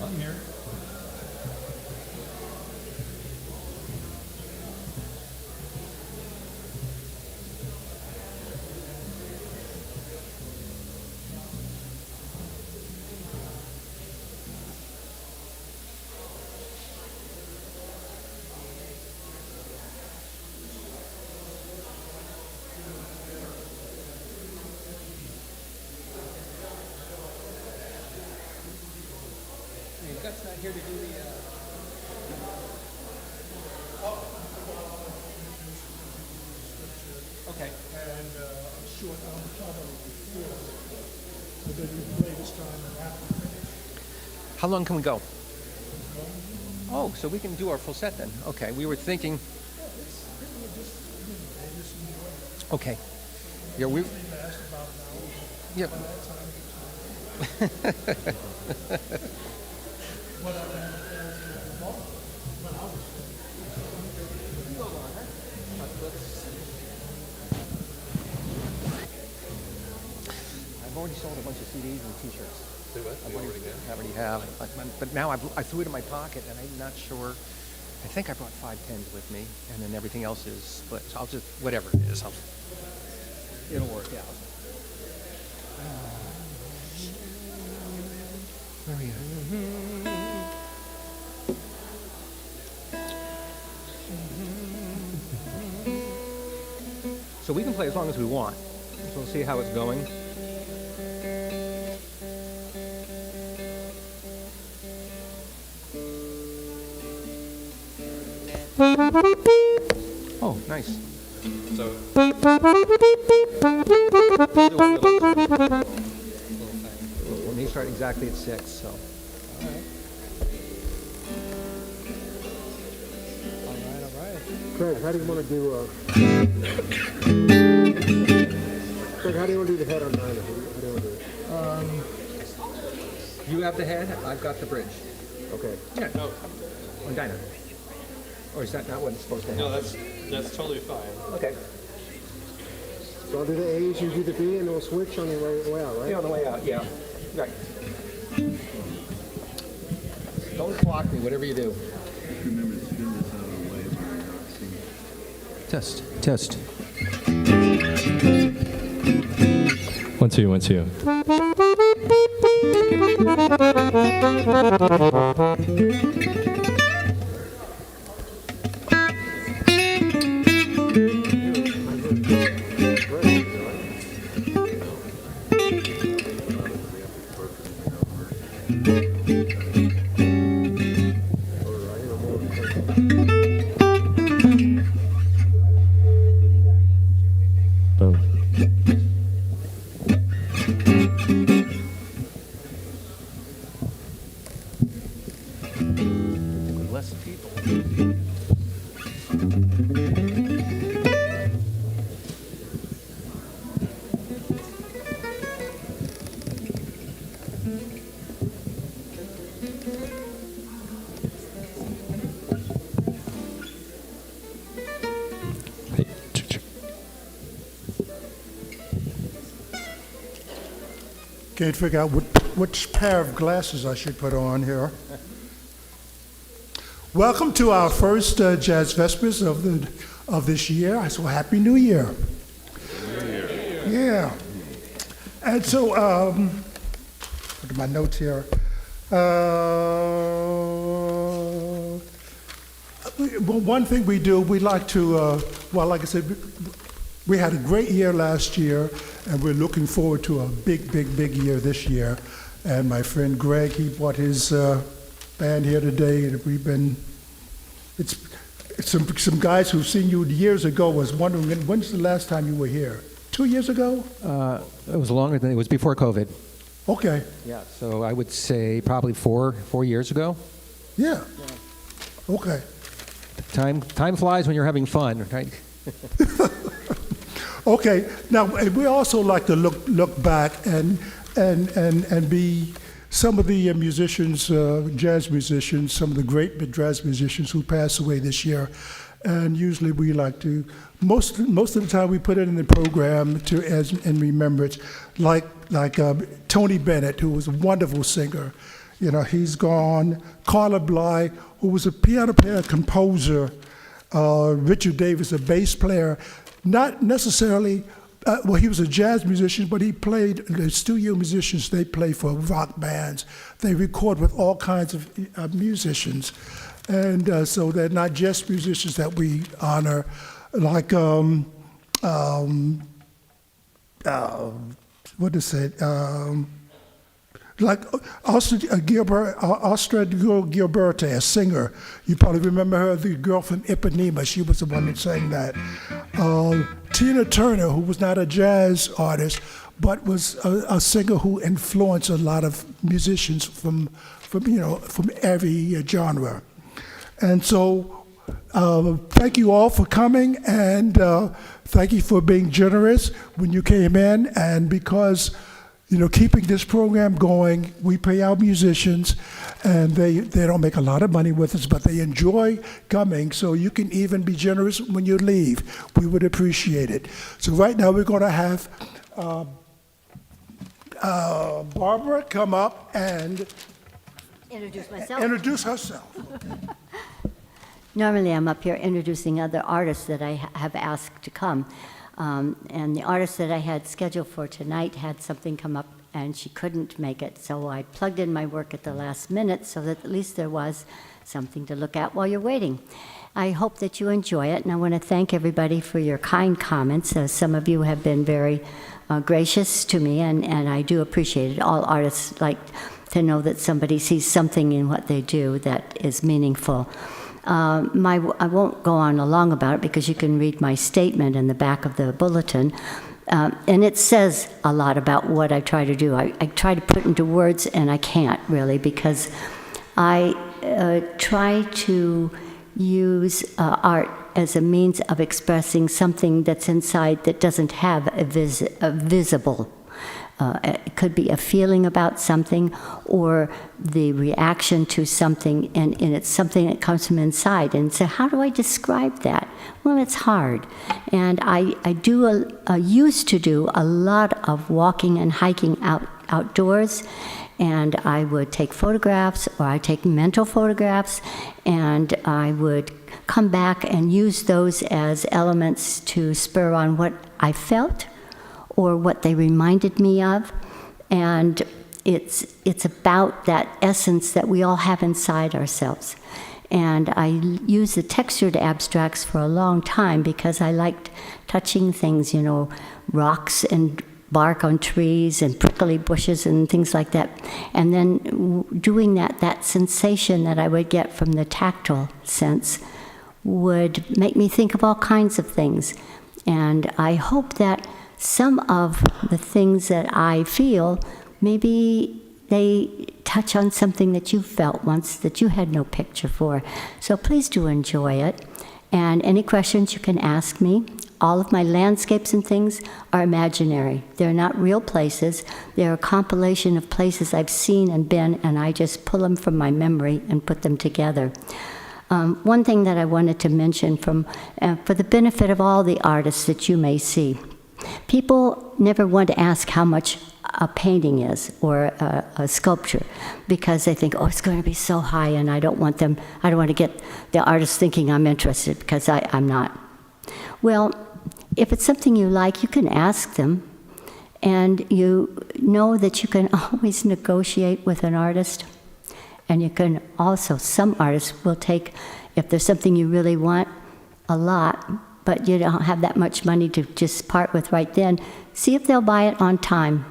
I'm here. That's not here to do the. Okay. And short on the top of it before, so then you play this time and after finish. How long can we go? Oh, so we can do our full set then. Okay, we were thinking. Okay. Yeah, we. Yeah. I've already sold a bunch of CDs and T-shirts. Do what? I already have. But now I threw it in my pocket, and I'm not sure. I think I brought 5 pens with me, and then everything else is split. So I'll just, whatever it is, it'll work out. Where are you? So we can play as long as we want. So we'll see how it's going. Oh, nice. So, When they start exactly at 6, so. All right. Craig, how do you want to do? Craig, how do you want to do the head on Dinah? How do you want to do it? You have the head, I've got the bridge. Okay. Yeah. No. On Dinah. Or is that not what it's supposed to have? no, that's totally fine. Okay. So I'll do the A's, you do the B, and we'll switch on the way out, right? Yeah, on the way out, yeah. Right. Don't clock me, whatever you do. Test. 1, 2, 1, 2. Less people. Can't figure out which pair of glasses I should put on here. Welcome to our first Jazz Vespers of this year. So Happy New Year. Yeah. And so, look at my notes here. Well, one thing we do, we like to, like I said, we had a great year last year, and we're looking forward to a big year this year. And my friend Greg, he brought his band here today, and we've been, it's some guys who've seen you years ago was wondering, when's the last time you were here? 2 years ago? It was longer than, it was before COVID. Okay. Yeah, so I would say probably four years ago. Yeah. Okay. Time flies when you're having fun, right? Okay. Now we also like to look back and be some of the musicians, jazz musicians, some of the great jazz musicians who passed away this year. And usually we like to, most of the time we put it in the program in remembrance, like Tony Bennett, who was a wonderful singer. he's gone. Carla Bly, who was a piano player, composer. Richard Davis, a bass player. Not necessarily, he was a jazz musician, but he played, the studio musicians, they play for rock bands. They record with all kinds of musicians. And so they're not just musicians that we honor, like, what is it? Like Astrid Gilberte, a singer. You probably remember her, the girl from Ipanema. She was the one that sang that. Tina Turner, who was not a jazz artist, but was a singer who influenced a lot of musicians from every genre. And so thank you all for coming, and thank you for being generous when you came in. And because keeping this program going, we pay our musicians, and they don't make a lot of money with us, but they enjoy coming, so you can even be generous when you leave. We would appreciate it. So right now we're going to have Barbara come up and introduce herself. Normally I'm up here introducing other artists that I have asked to come. And the artist that I had scheduled for tonight had something come up and she couldn't make it. So I plugged in my work at the last minute so that at least there was something to look at while you're waiting. I hope that you enjoy it, and I want to thank everybody for your kind comments. Some of you have been very gracious to me, and I do appreciate it. All artists like to know that somebody sees something in what they do that is meaningful. I won't go on long about it because you can read my statement in the back of the bulletin. And it says a lot about what I try to do. I try to put into words, and I can't really, because I try to use art as a means of expressing something that's inside that doesn't have a visible. It could be a feeling about something or the reaction to something, and it's something that comes from inside. And so how do I describe that? Well, it's hard. And I used to do a lot of walking and hiking outdoors, and I would take photographs, or I'd take mental photographs, and I would come back and use those as elements to spur on what I felt or what they reminded me of. And it's about that essence that we all have inside ourselves. And I used the textured abstracts for a long time because I liked touching things, rocks and bark on trees and prickly bushes and things like that. And then doing that sensation that I would get from the tactile sense would make me think of all kinds of things. And I hope that some of the things that I feel, maybe they touch on something that you felt once that you had no picture for. So please do enjoy it. And any questions you can ask me. All of my landscapes and things are imaginary. They're not real places. They're a compilation of places I've seen and been, and I just pull them from my memory and put them together. One thing that I wanted to mention for the benefit of all the artists that you may see. People never want to ask how much a painting is or a sculpture, because they think, it's going to be so high, and I don't want to get the artist thinking I'm interested, because I'm not. Well, if it's something you like, you can ask them, and you know that you can always negotiate with an artist. And you can also, some artists will take, if there's something you really want, a lot, but you don't have that much money to just part with right then, see if they'll buy it on time.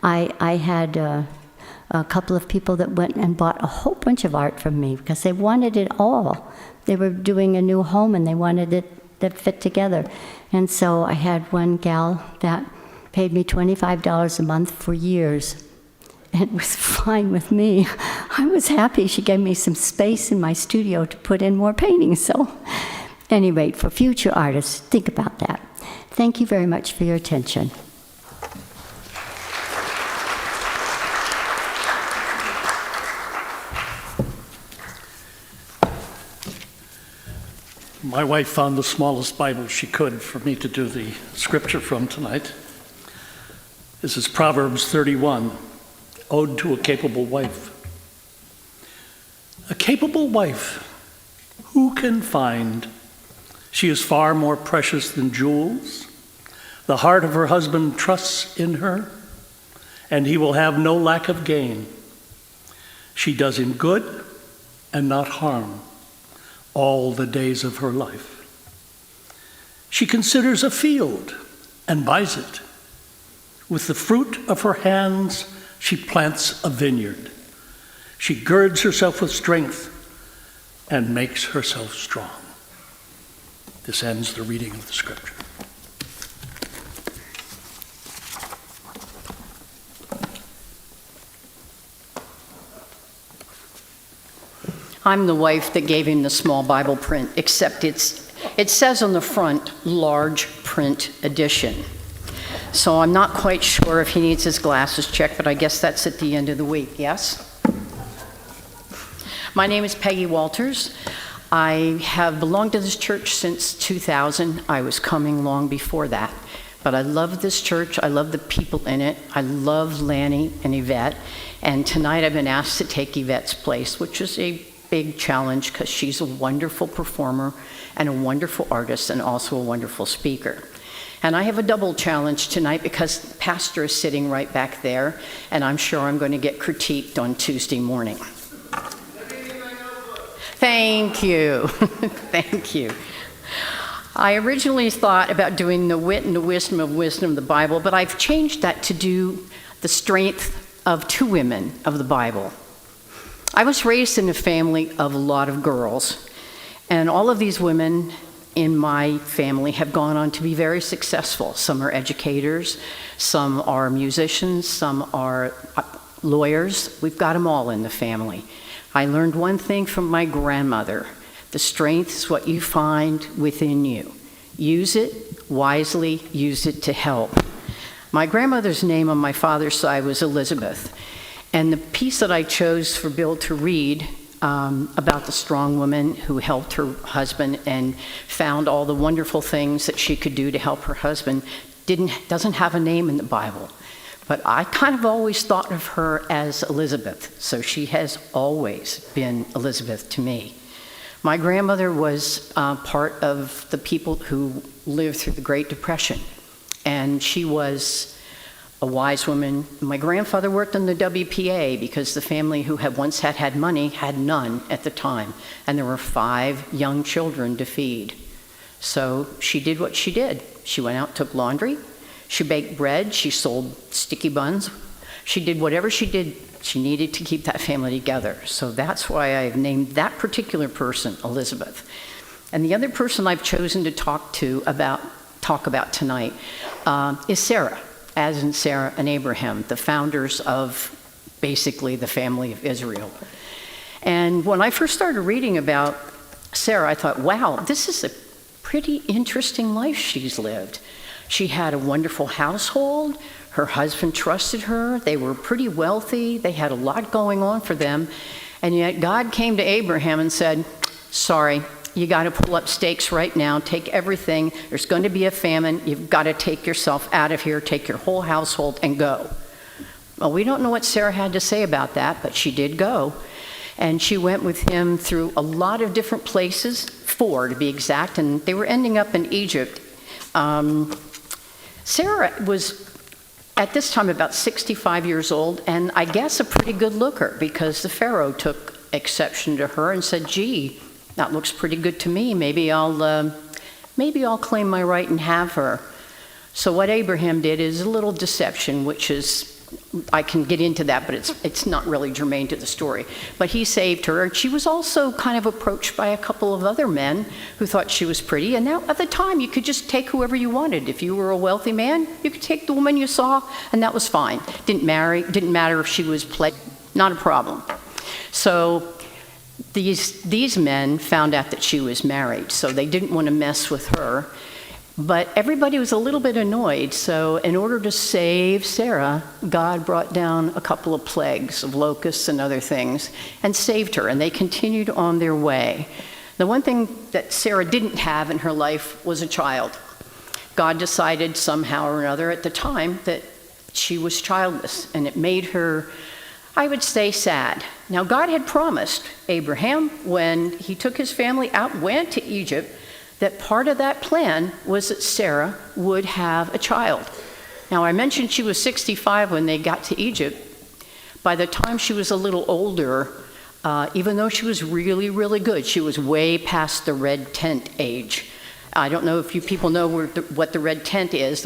I had a couple of people that went and bought a whole bunch of art from me because they wanted it all. They were doing a new home and they wanted it to fit together. And so I had one gal that paid me $25 a month for years. It was fine with me. I was happy. She gave me some space in my studio to put in more paintings. So, at any rate, for future artists, think about that. Thank you very much for your attention. My wife found the smallest Bible she could for me to do the scripture from tonight. This is Proverbs 31, Ode to a Capable Wife. A capable wife, who can find? She is far more precious than jewels. The heart of her husband trusts in her, and he will have no lack of gain. She does him good and not harm all the days of her life. She considers a field and buys it. With the fruit of her hands, she plants a vineyard. She girds herself with strength and makes herself strong. This ends the reading of the scripture. I'm the wife that gave him the small Bible print, except it says on the front, large print edition. So I'm not quite sure if he needs his glasses checked, but I guess that's at the end of the week, yes? My name is Peggy Walters. I have belonged to this church since 2000. I was coming long before that. But I love this church. I love the people in it. I love Lanny and Yvette. And tonight I've been asked to take Yvette's place, which is a big challenge because she's a wonderful performer and a wonderful artist and also a wonderful speaker. And I have a double challenge tonight because the pastor is sitting right back there, and I'm sure I'm going to get critiqued on Tuesday morning. Thank you. Thank you. I originally thought about doing the wit and the wisdom of the Bible, but I've changed that to do the strength of two women of the Bible. I was raised in a family of a lot of girls, and all of these women in my family have gone on to be very successful. Some are educators, some are musicians, some are lawyers. We've got them all in the family. I learned one thing from my grandmother: the strength is what you find within you. Use it wisely, use it to help. My grandmother's name on my father's side was Elizabeth, and the piece that I chose for Bill to read about the strong woman who helped her husband and found all the wonderful things that she could do to help her husband doesn't have a name in the Bible. But I kind of always thought of her as Elizabeth, so she has always been Elizabeth to me. My grandmother was part of the people who lived through the Great Depression, and she was a wise woman. My grandfather worked in the WPA because the family who had once had money had none at the time, and there were 5 young children to feed. So she did what she did. She went out, took laundry, she baked bread, she sold sticky buns. She did whatever she did. She needed to keep that family together. So that's why I've named that particular person Elizabeth. And the other person I've chosen to talk about tonight is Sarah, as in Sarah and Abraham, the founders of basically the family of Israel. And when I first started reading about Sarah, I thought, wow, this is a pretty interesting life she's lived. She had a wonderful household. Her husband trusted her. They were pretty wealthy. They had a lot going on for them. And yet God came to Abraham and said, sorry, you got to pull up stakes right now. Take everything. There's going to be a famine. You've got to take yourself out of here. Take your whole household and go. Well, we don't know what Sarah had to say about that, but she did go. And she went with him through a lot of different places, 4 to be exact, and they were ending up in Egypt. Sarah was at this time about 65 years old, and I guess a pretty good looker, because the Pharaoh took exception to her and said, gee, that looks pretty good to me. Maybe I'll claim my right and have her. So what Abraham did is a little deception, which is, I can get into that, but it's not really germane to the story. But he saved her, and she was also kind of approached by a couple of other men who thought she was pretty. And now, at the time, you could just take whoever you wanted. If you were a wealthy man, you could take the woman you saw, and that was fine. Didn't matter if she was not a problem. So these men found out that she was married, so they didn't want to mess with her. But everybody was a little bit annoyed, so in order to save Sarah, God brought down a couple of plagues of locusts and other things and saved her, and they continued on their way. The one thing that Sarah didn't have in her life was a child. God decided somehow or another at the time that she was childless, and it made her I would say sad. Now, God had promised Abraham, when he took his family out, went to Egypt, that part of that plan was that Sarah would have a child. Now, I mentioned she was 65 when they got to Egypt. By the time she was a little older, even though she was really, really good, she was way past the red tent age. I don't know if you people know what the red tent is.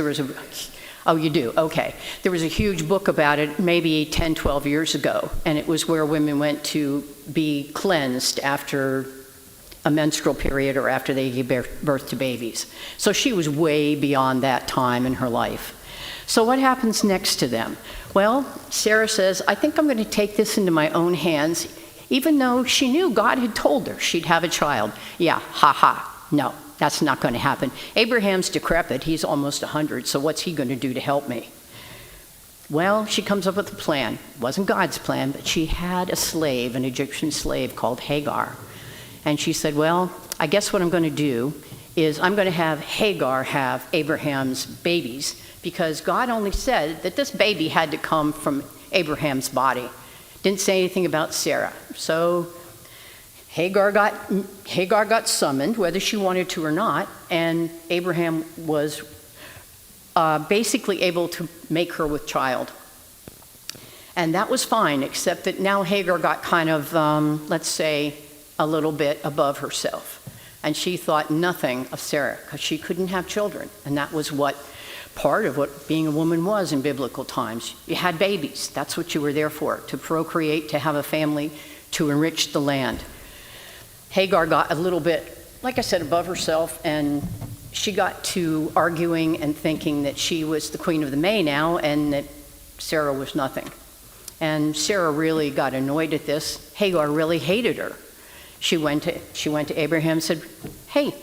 Oh, you do? Okay. There was a huge book about it maybe 10, 12 years ago, and it was where women went to be cleansed after a menstrual period or after they gave birth to babies. So she was way beyond that time in her life. So what happens next to them? Well, Sarah says, I think I'm going to take this into my own hands, even though she knew God had told her she'd have a child. Yeah, no, that's not going to happen. Abraham's decrepit, he's almost 100, so what's he going to do to help me? Well, she comes up with a plan. It wasn't God's plan, but she had a slave, an Egyptian slave called Hagar. And she said, well, I guess what I'm going to do is I'm going to have Hagar have Abraham's babies, because God only said that this baby had to come from Abraham's body. Didn't say anything about Sarah. So Hagar got summoned, whether she wanted to or not, and Abraham was basically able to make her with child. And that was fine, except that now Hagar got kind of, let's say, a little bit above herself. And she thought nothing of Sarah, because she couldn't have children. And that was part of what being a woman was in biblical times. You had babies. That's what you were there for, to procreate, to have a family, to enrich the land. Hagar got a little bit, like I said, above herself, and she got to arguing and thinking that she was the queen of the May now and that Sarah was nothing. And Sarah really got annoyed at this. Hagar really hated her. She went to Abraham and said, hey,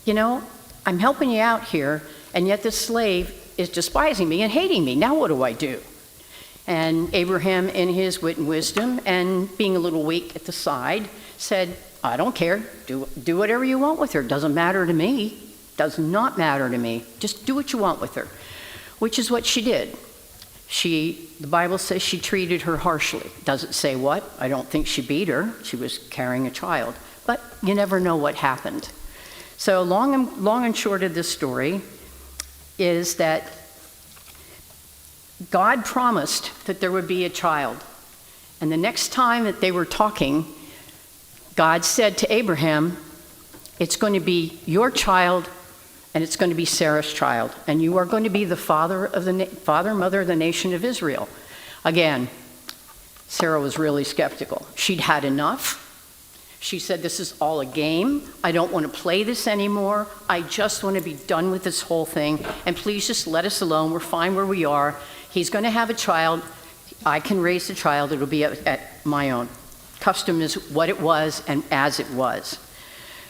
I'm helping you out here, and yet this slave is despising me and hating me. Now what do I do? And Abraham, in his wit and wisdom, and being a little weak at the side, said, I don't care. Do whatever you want with her. Doesn't matter to me. Does not matter to me. Just do what you want with her. Which is what she did. The Bible says she treated her harshly. Doesn't say what. I don't think she beat her. She was carrying a child. But you never know what happened. So long and short of this story is that God promised that there would be a child. And the next time that they were talking, God said to Abraham, it's going to be your child, and it's going to be Sarah's child, and you are going to be the mother of the nation of Israel. Again, Sarah was really skeptical. She'd had enough. She said, this is all a game. I don't want to play this anymore. I just want to be done with this whole thing, and please just let us alone. We're fine where we are. He's going to have a child. I can raise the child. It'll be at my own. Custom is what it was and as it was.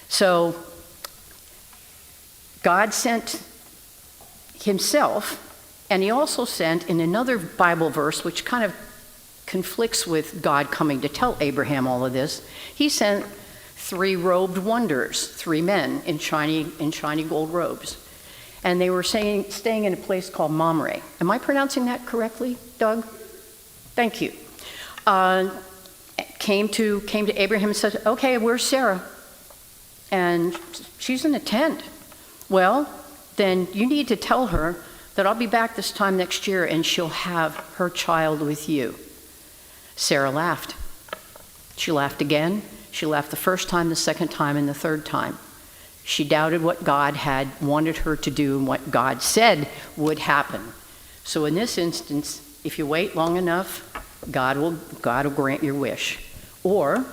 So God sent himself, and he also sent in another Bible verse, which kind of conflicts with God coming to tell Abraham all of this. He sent 3 robed wonders, 3 men in shiny gold robes. And they were staying in a place called Mamre. Am I pronouncing that correctly, Doug? Thank you. Came to Abraham and said, okay, where's Sarah? And she's in a tent. Well, then you need to tell her that I'll be back this time next year and she'll have her child with you. Sarah laughed. She laughed again. She laughed the first time, the second time, and the third time. She doubted what God had wanted her to do and what God said would happen. So in this instance, if you wait long enough, God will grant your wish. Or,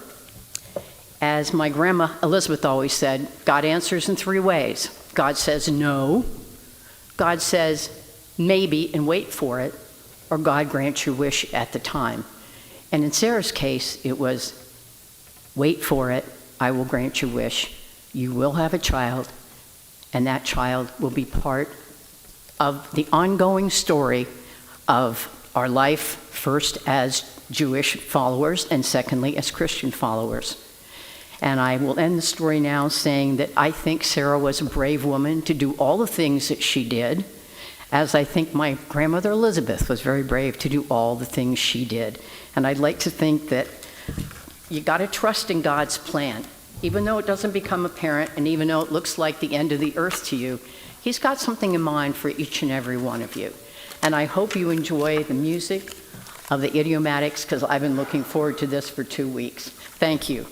as my grandma Elizabeth always said, God answers in 3 ways. God says no, God says maybe and wait for it, or God grants your wish at the time. And in Sarah's case, it was wait for it, I will grant your wish. You will have a child, and that child will be part of the ongoing story of our life, first as Jewish followers and secondly as Christian followers. And I will end the story now saying that I think Sarah was a brave woman to do all the things that she did. as I think my grandmother Elizabeth was very brave to do all the things she did. And I'd like to think that you got to trust in God's plan. Even though it doesn't become apparent, and even though it looks like the end of the earth to you, He's got something in mind for each and every one of you. And I hope you enjoy the music of the Idiomatiques, because I've been looking forward to this for 2 weeks. Thank you.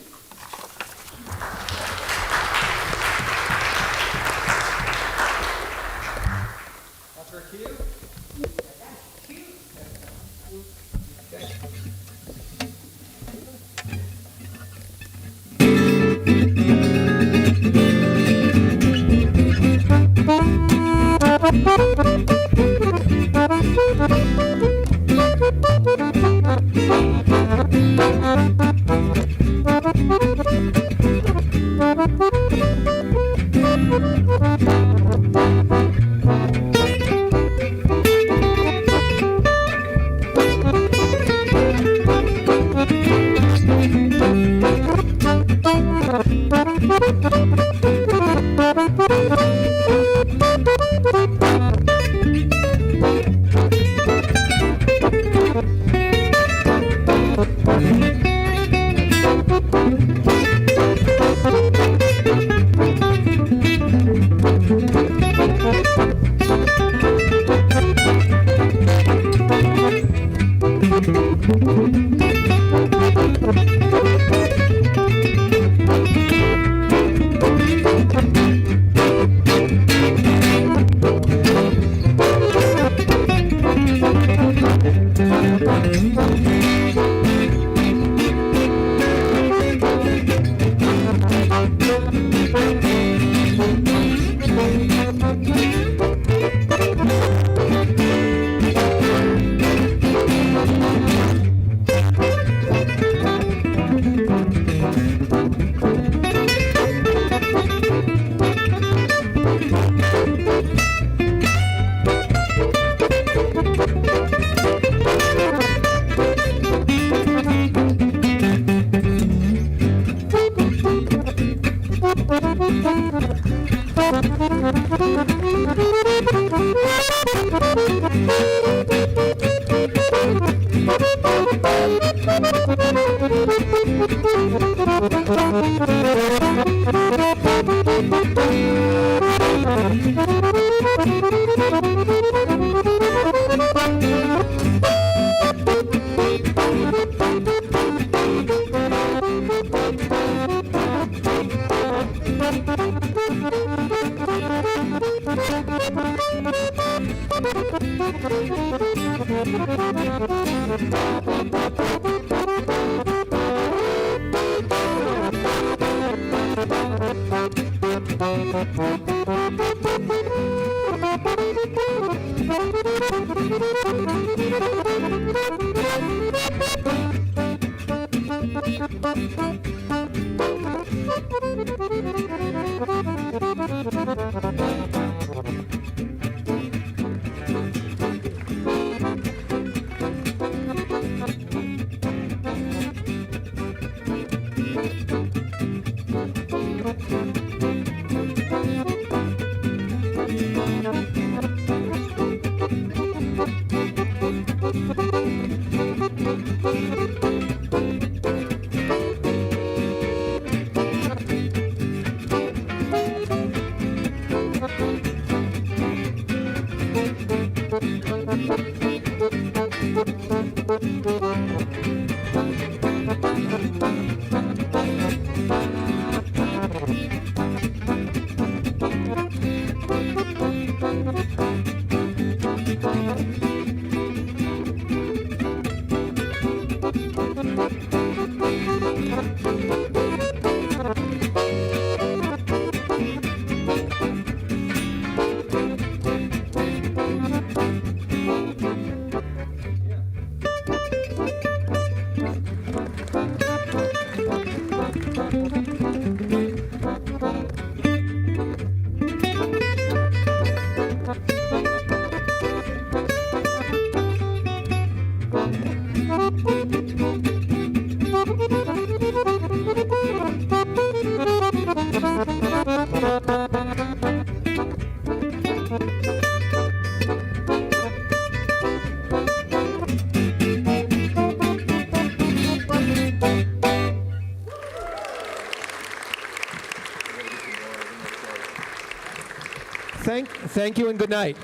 Thank you and good night.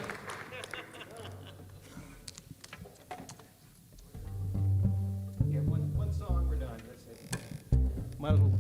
Yeah, one song, we're done. That's it. Might as well.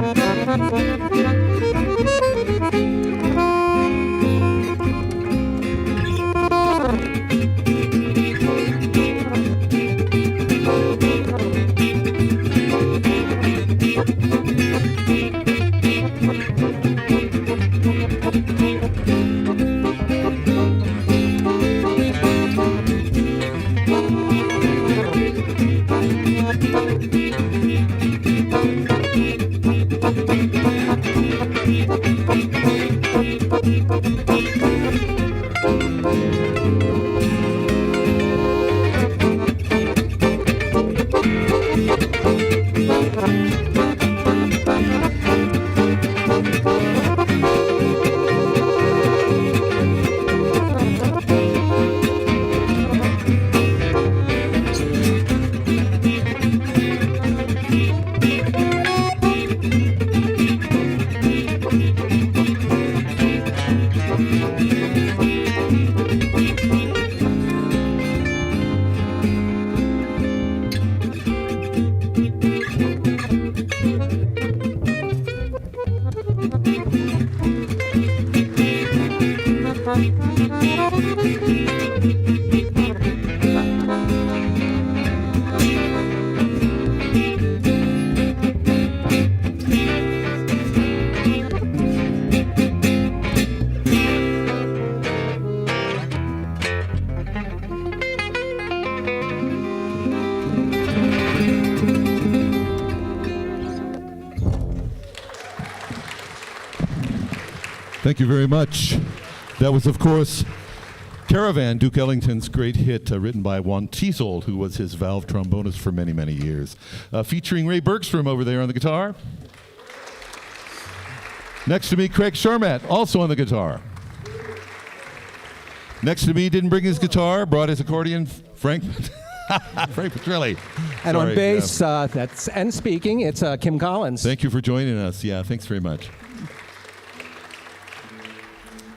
Yep. Thank you very much. That was, of course, Caravan, Duke Ellington's great hit, written by Juan Tiesold, who was his valve trombonist for many, many years. Featuring Ray Bergstrom over there on the guitar. Next to me, Craig Sharmat, also on the guitar. Next to me, didn't bring his guitar, brought his accordion, Frank Petrilli. And Sorry, on bass, and speaking, it's Kim Collins. Thank you for joining us. Yeah, thanks very much.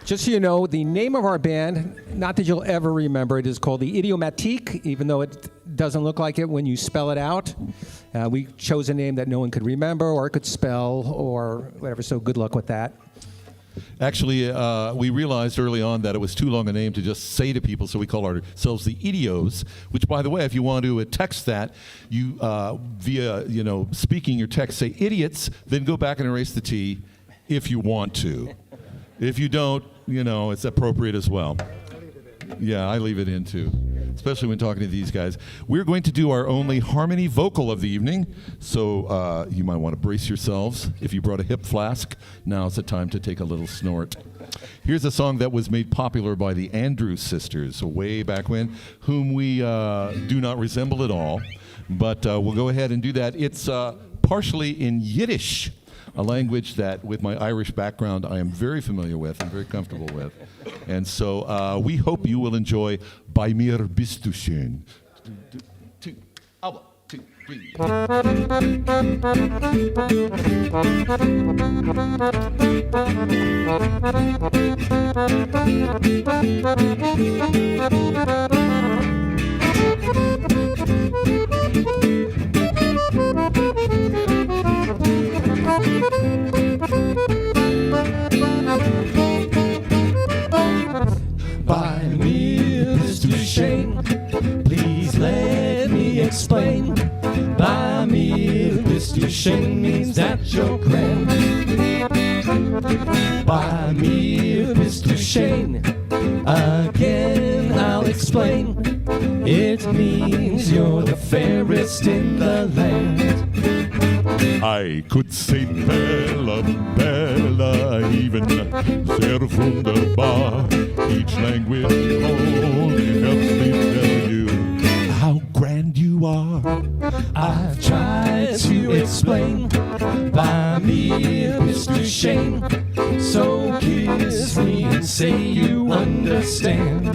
Just so you know, the name of our band, not that you'll ever remember it, is called the Idiomatiques, even though it doesn't look like it when you spell it out. We chose a name that no one could remember or could spell or whatever, so good luck with that. Actually, we realized early on that it was too long a name to just say to people, so we call ourselves the Idios, which, by the way, if you want to text that, you, via, speaking your text, say idiots, then go back and erase the T if you want to. If you don't, it's appropriate as well. Yeah, I leave it in too, especially when talking to these guys. We're going to do our only harmony vocal of the evening, so you might want to brace yourselves. If you brought a hip flask, now's the time to take a little snort. Here's a song that was made popular by the Andrews Sisters way back when, whom we do not resemble at all, but we'll go ahead and do that. It's partially in Yiddish, a language that, with my Irish background, I am very familiar with and very comfortable with. And so we hope you will enjoy Bei mir bist du schön. 2, 1, 2, 3. Bei mir bist du schön, please let me explain. Bei mir bist du schön means that you're grand. Bei mir bist du schön, again I'll explain. It means you're the fairest in the land. I could say Bella, Bella, even sehr wunderbar. Each language only helps me tell you how grand you are. I've tried to explain. Bei mir bist du schön, so kiss me and say you understand.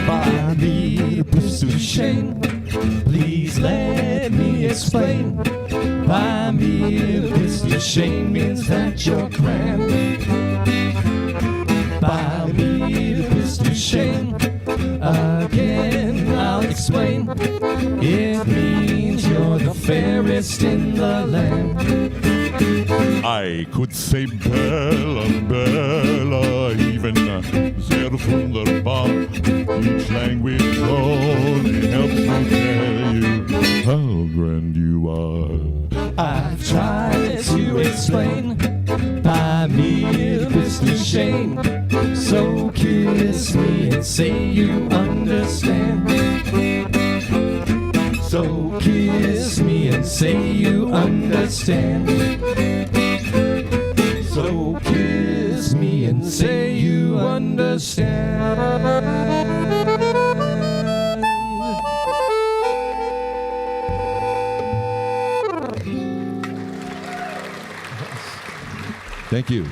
Bei mir bist du schön, please let me explain. Bei mir bist du schön means that you're grand. Bei mir bist du schön, again I'll explain. It means you're the fairest in the land. I could say Bella, Bella, even sehr wunderbar. Each language only helps me tell you how grand you are. I've tried to explain by mere business shame. So kiss me and say you understand. So kiss me and say you understand. So kiss me and say you understand. Thank you.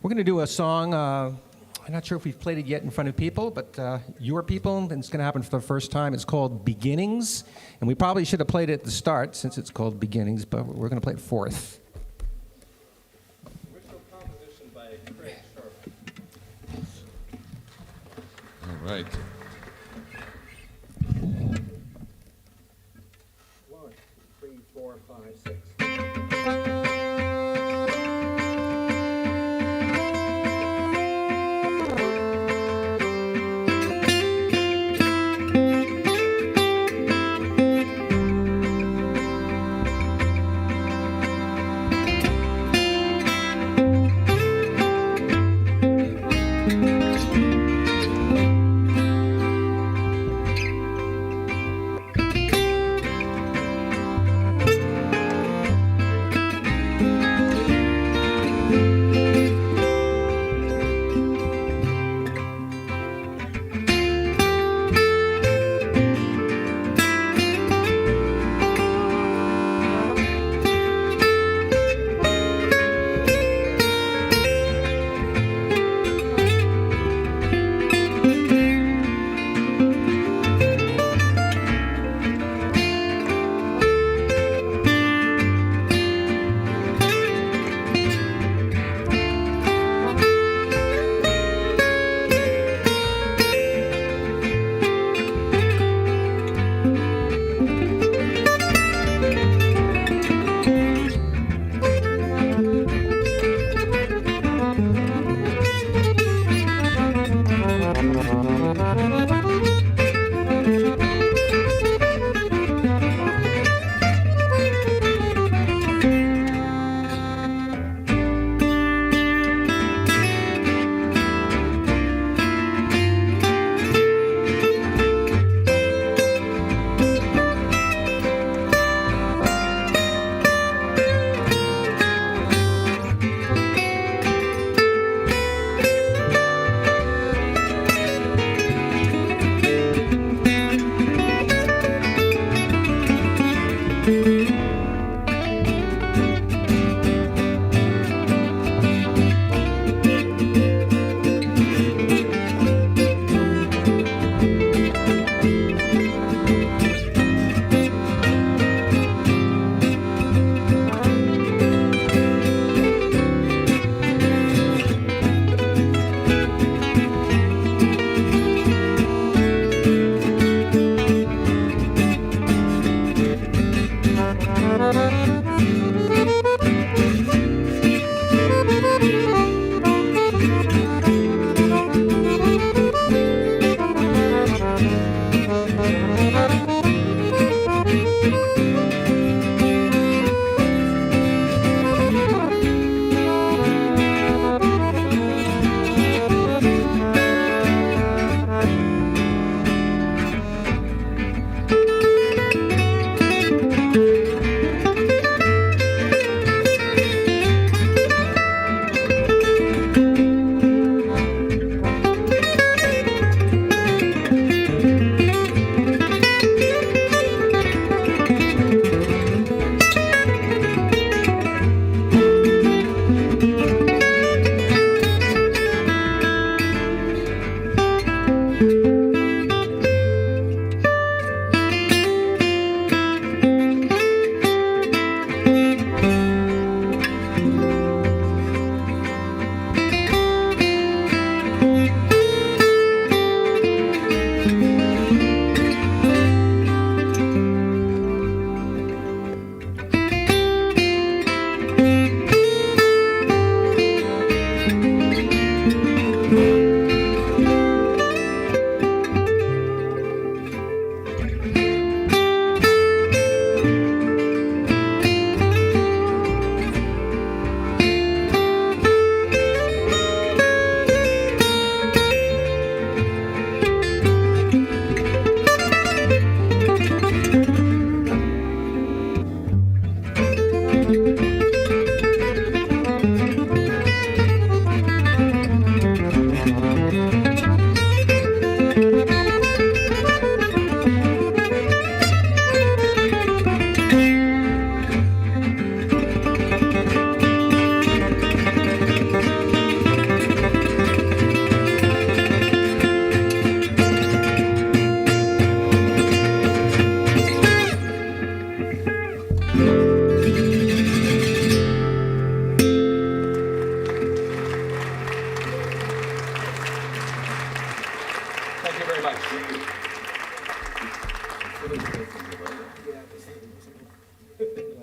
We're going to do a song. I'm not sure if we've played it yet in front of people, but your people, and it's going to happen for the first time. It's called Beginnings, and we probably should have played it at the start since it's called Beginnings, but we're going to play it fourth. Original composition by Craig Sharp. All right. 1, 3, 4, 5, 6.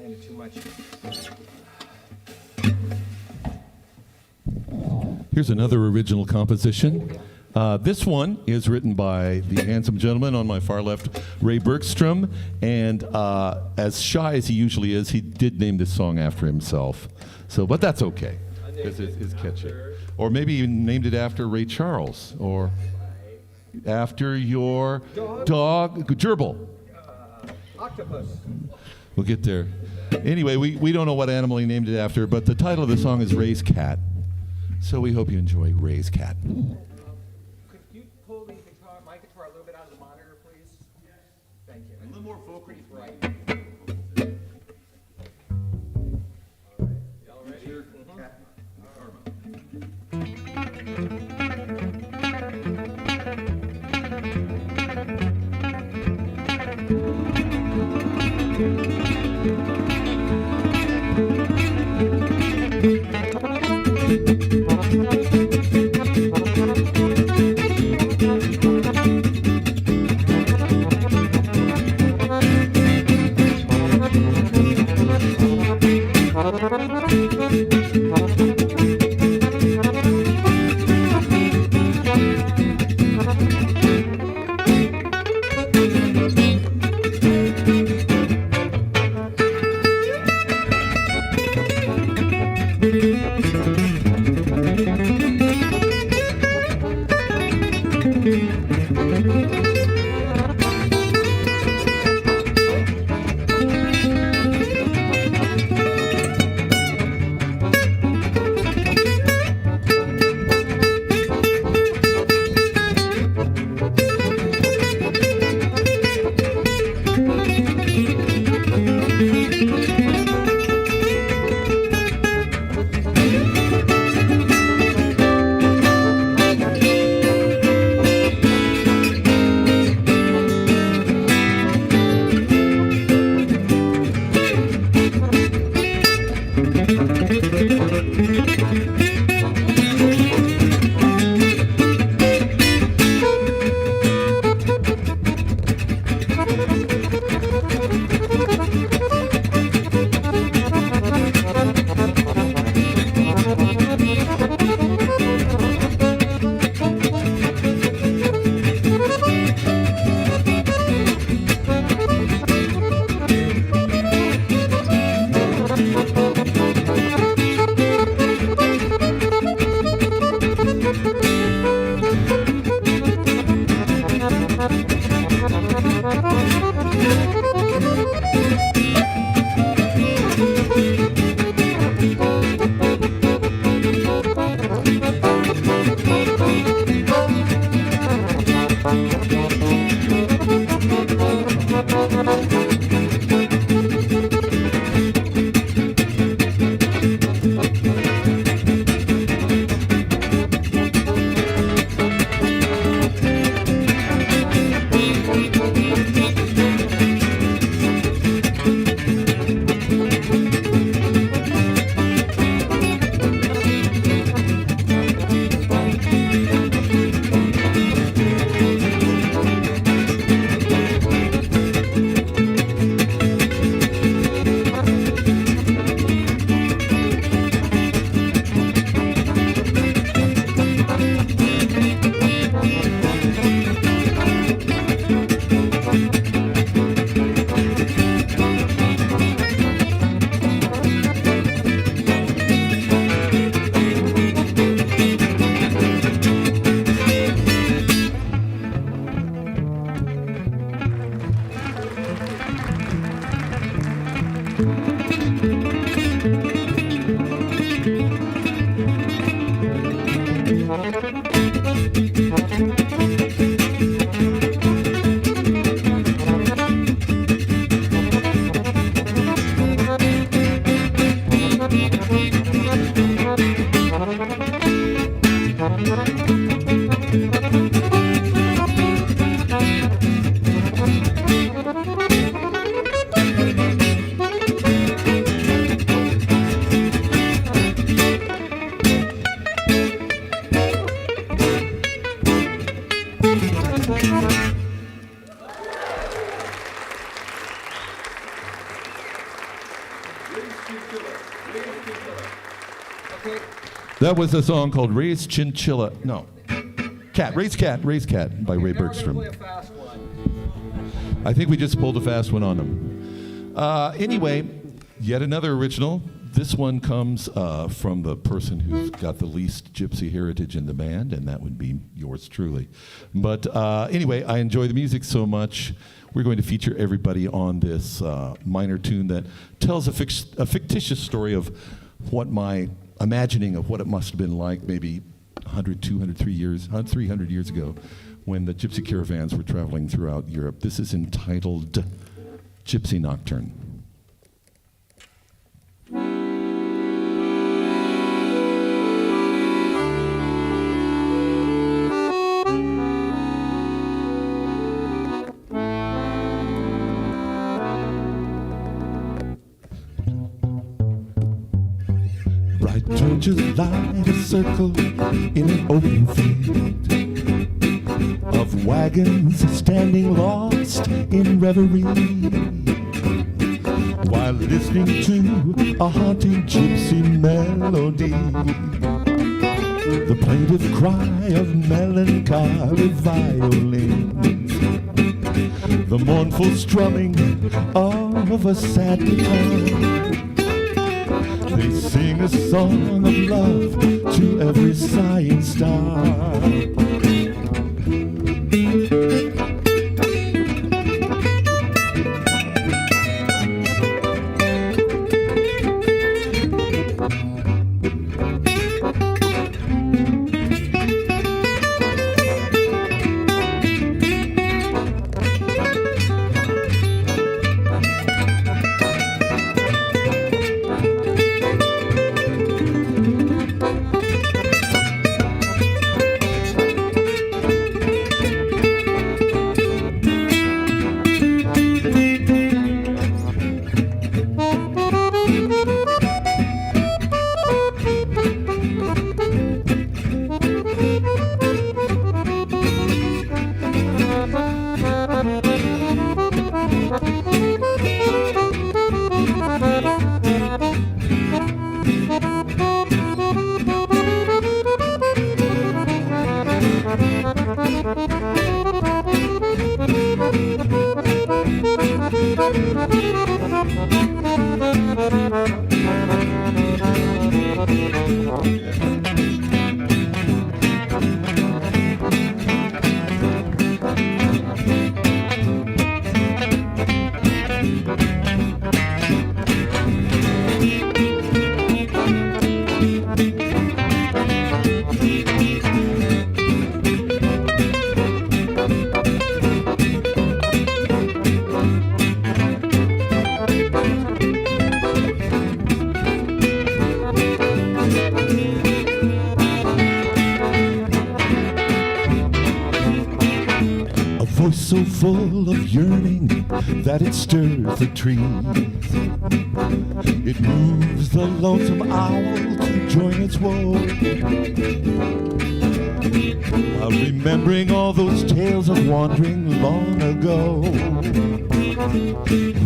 kind of too much. Here's another original composition. This one is written by the handsome gentleman on my far left, Ray Bergstrom, and as shy as he usually is, he did name this song after himself. So, but that's okay, because it's catchy. Or maybe even named it after Ray Charles, or after your dog, gerbil. Octopus. We'll get there. Anyway, we don't know what animal he named it after, but the title of the song is Ray's Cat. So we hope you enjoy Ray's Cat. Could you pull the guitar, my guitar a little bit out of the monitor, please? Thank you. A little more vocal. Right. Y'all ready? That was a song called Raise Chinchilla. No. Raise Cat by Ray Bergstrom. I think we just pulled a fast one on them. Anyway, yet another original. This one comes from the person who's got the least gypsy heritage in the band, and that would be yours truly. But anyway, I enjoy the music so much. We're going to feature everybody on this minor tune that tells a fictitious story of what my imagining of what it must have been like maybe 100, 200, 300 years ago when the gypsy caravans were traveling throughout Europe. This is entitled Gypsy Nocturne. Bright torches light a circle in an open field of wagons standing lost in reverie, while listening to a haunting gypsy melody, the plaintive cry of melancholy violins, the mournful strumming of a sad guitar. They sing a song of love to every sighing star. So full of yearning that it stirs the trees. It moves the lonesome owl to join its woe, while remembering all those tales of wandering long ago.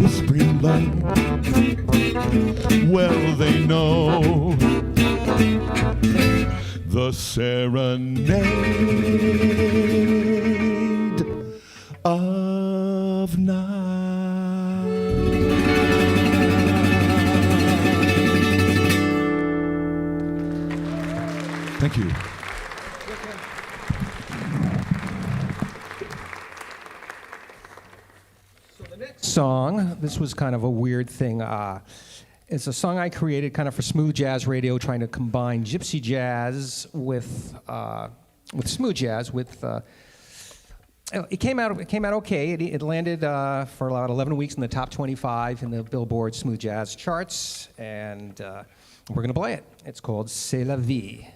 Whispering love, well they know the serenade of night. Thank you. So the next song, this was kind of a weird thing. It's a song I created kind of for smooth jazz radio, trying to combine gypsy jazz with smooth jazz with. It came out okay. It landed for about 11 weeks in the top 25 in the Billboard Smooth Jazz charts, and we're going to play it. It's called C'est la vie.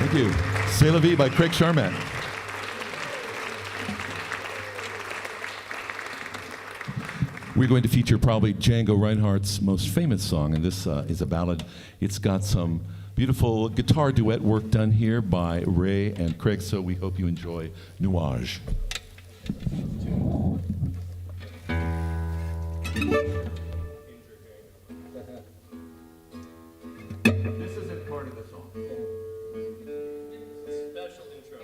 Thank you. C'est la vie by Craig Charmat. We're going to feature probably Django Reinhardt's most famous song, and this is a ballad. It's got some beautiful guitar duet work done here by Ray and Craig, so we hope you enjoy Nuage. This isn't part of the song. Special intro.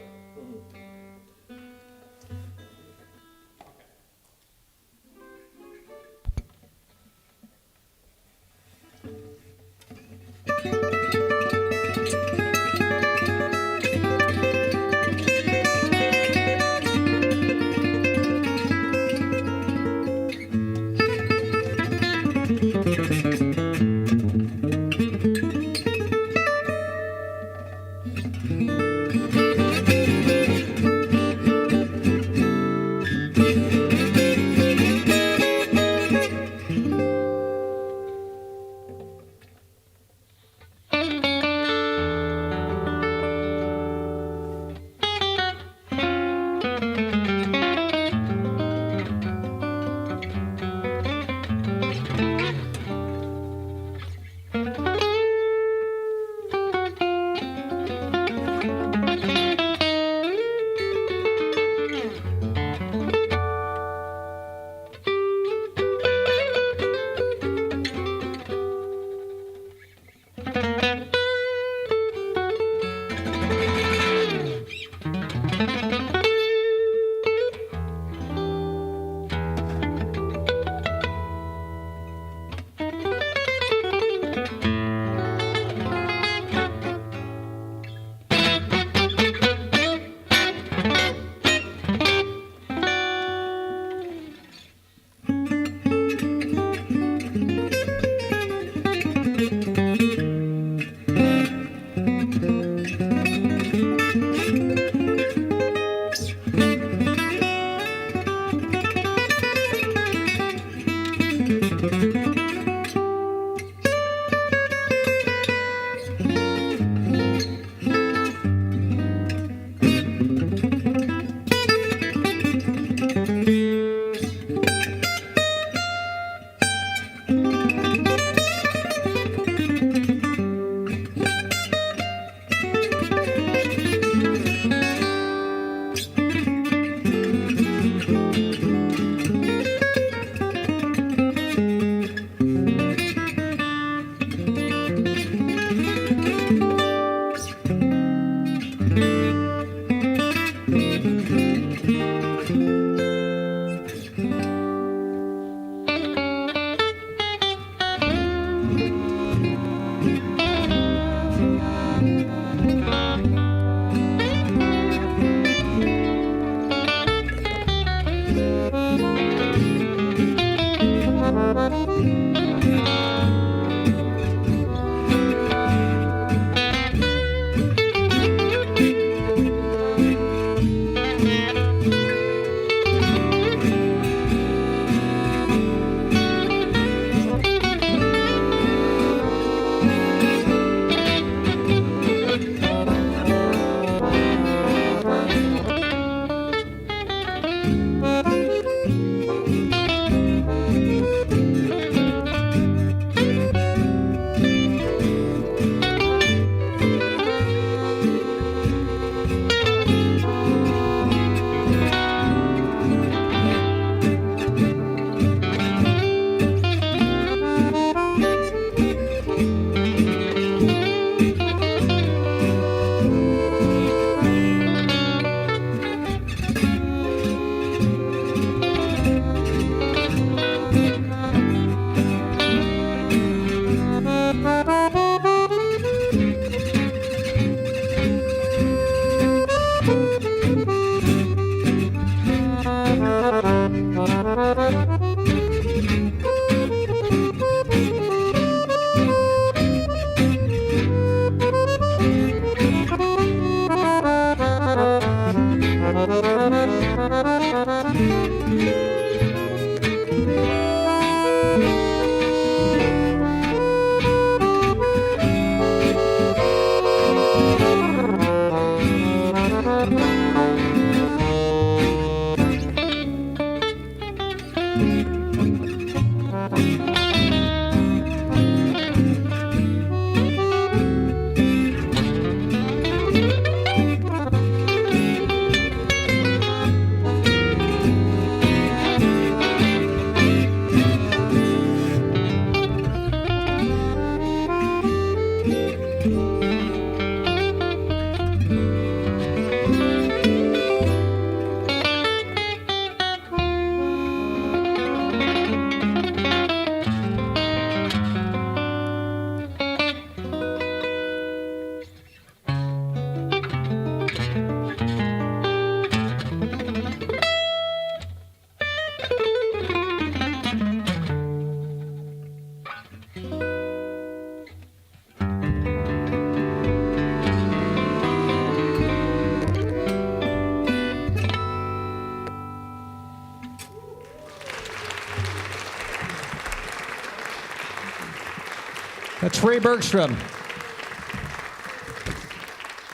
That's Ray Bergstrom.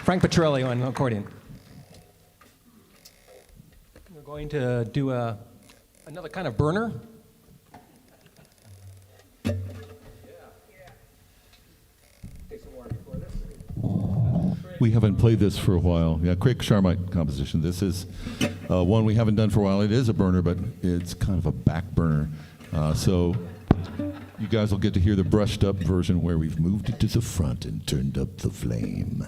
Frank Petrelli on accordion. We're going to do another kind of burner. We haven't played this for a while. Yeah, Craig Sharmite composition. This is one we haven't done for a while. It is a burner, but it's kind of a back burner. So you guys will get to hear the brushed up version where we've moved it to the front and turned up the flame.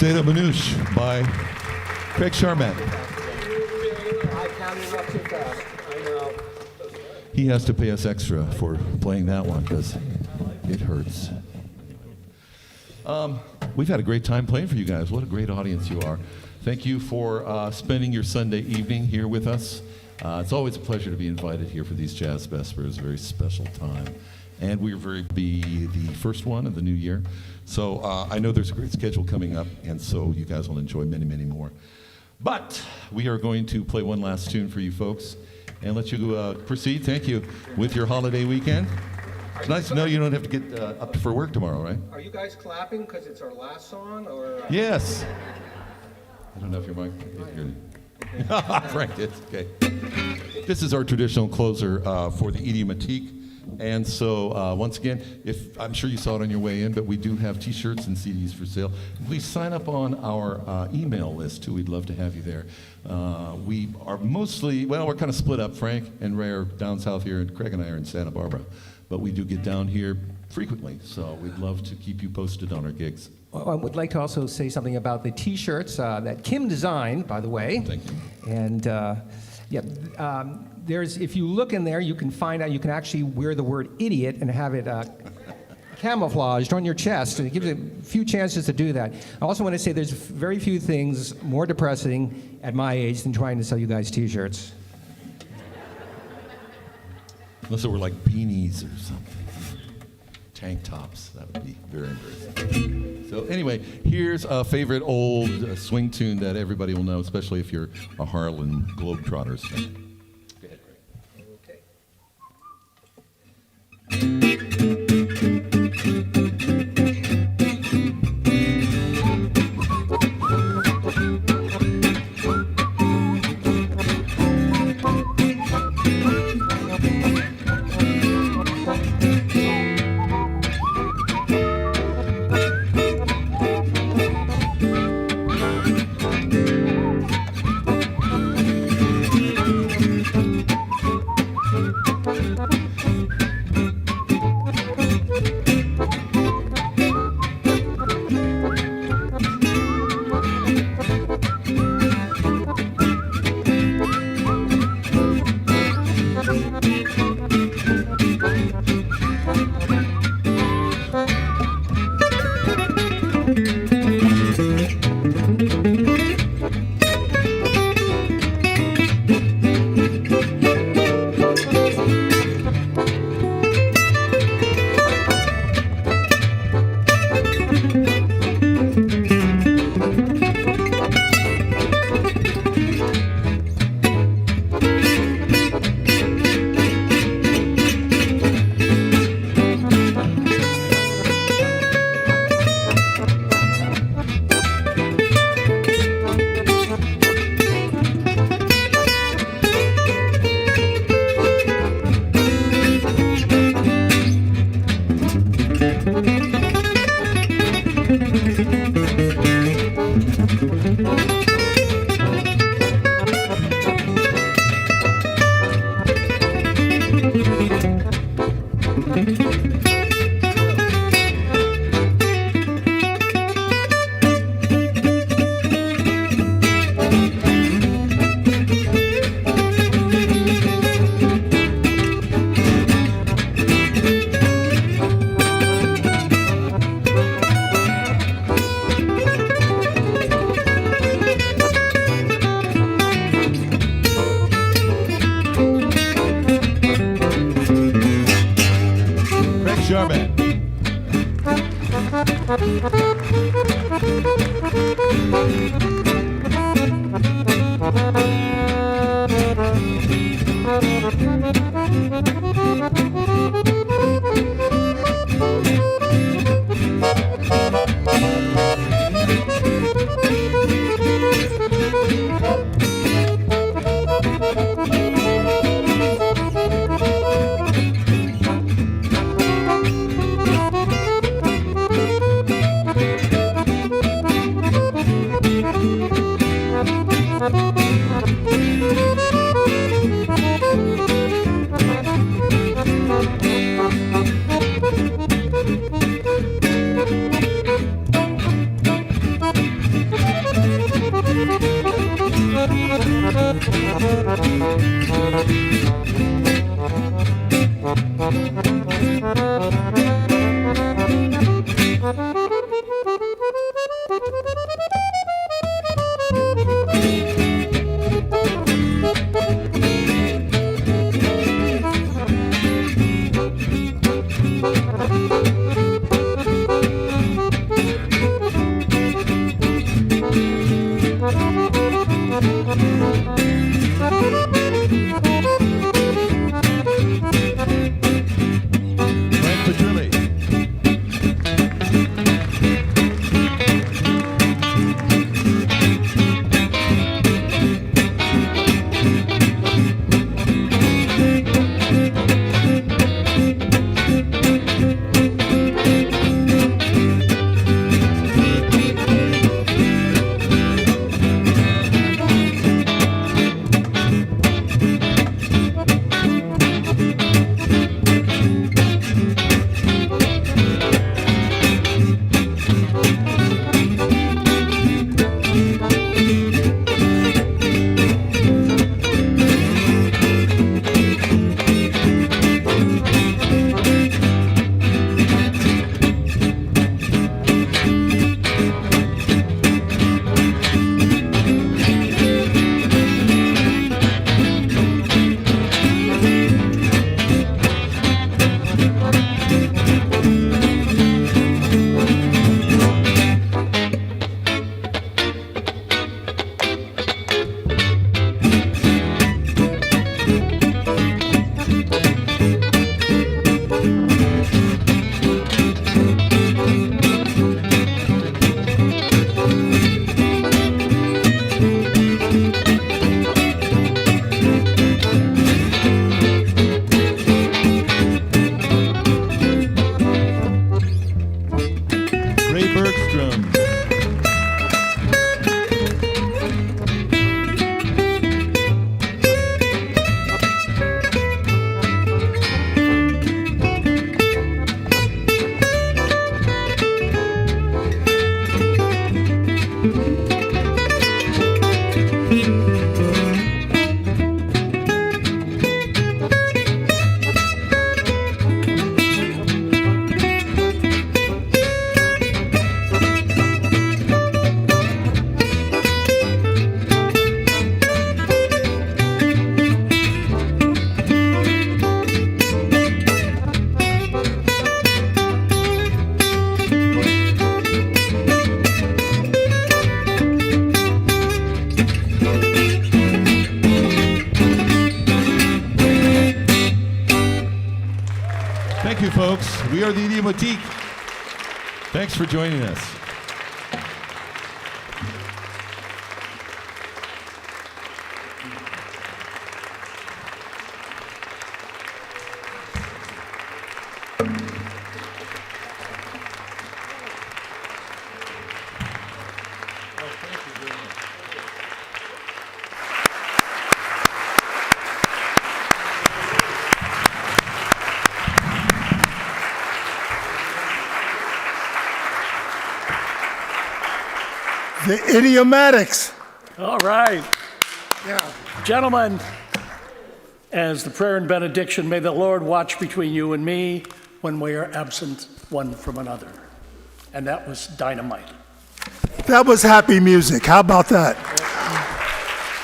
State of Manouche by Craig Charmat. I counted up too fast. I know. He has to pay us extra for playing that one because it hurts. We've had a great time playing for you guys. What a great audience you are. Thank you for spending your Sunday evening here with us. It's always a pleasure to be invited here for these Jazz Vespers, a very special time. And we're be the first one of the new year. So I know there's a great schedule coming up, and so you guys will enjoy many, many more. But we are going to play one last tune for you folks and let you proceed, thank you, with your holiday weekend. It's nice to know you don't have to get up for work tomorrow, right? Are you guys clapping because it's our last song, or? Yes. I don't know if your mic. Frank did. Okay. This is our traditional closer for the Idiomatiques. And so, once again, I'm sure you saw it on your way in, but we do have T-shirts and CDs for sale. Please sign up on our email list, too. We'd love to have you there. We are mostly, we're kind of split up. Frank and Ray are down south here, and Craig and I are in Santa Barbara. But we do get down here frequently, so we'd love to keep you posted on our gigs. Well, I would like to also say something about the T-shirts that Kim designed, by the way. Thank you. And if you look in there, you can find out you can actually wear the word idiot and have it camouflaged on your chest. And it gives you a few chances to do that. I also want to say there's very few things more depressing at my age than trying to sell you guys T-shirts. Unless it were like beanies or something. Tank tops. That would be very embarrassing. So anyway, here's a favorite old swing tune that everybody will know, especially if you're a Harlem Globetrotters fan. Go ahead, Thank you, folks. We are the Idiomatiques. Thanks for joining us. The Idiomatiques. All right. Yeah. Gentlemen, as the prayer and benediction, may the Lord watch between you and me when we are absent one from another. And that was dynamite. That was happy music. How about that?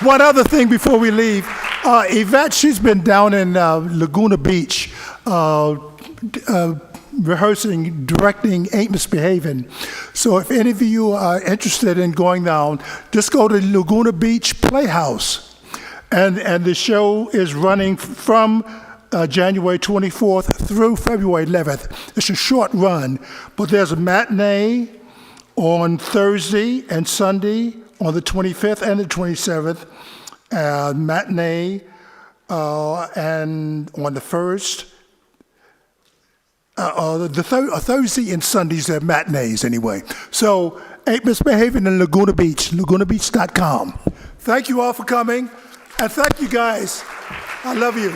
One other thing before we leave. Yvette, she's been down in Laguna Beach rehearsing, directing Ain't Misbehaving. So if any of you are interested in going down, just go to Laguna Beach Playhouse. And the show is running from January 24th through February 11th. It's a short run, but there's a matinee on Thursday and Sunday on the 25th and the 27th, matinee and on the 1st. Thursday and Sundays are matinees anyway. So, Ain't Misbehaving in Laguna Beach, lagunabeach.com. Thank you all for coming, and thank you guys. I love you.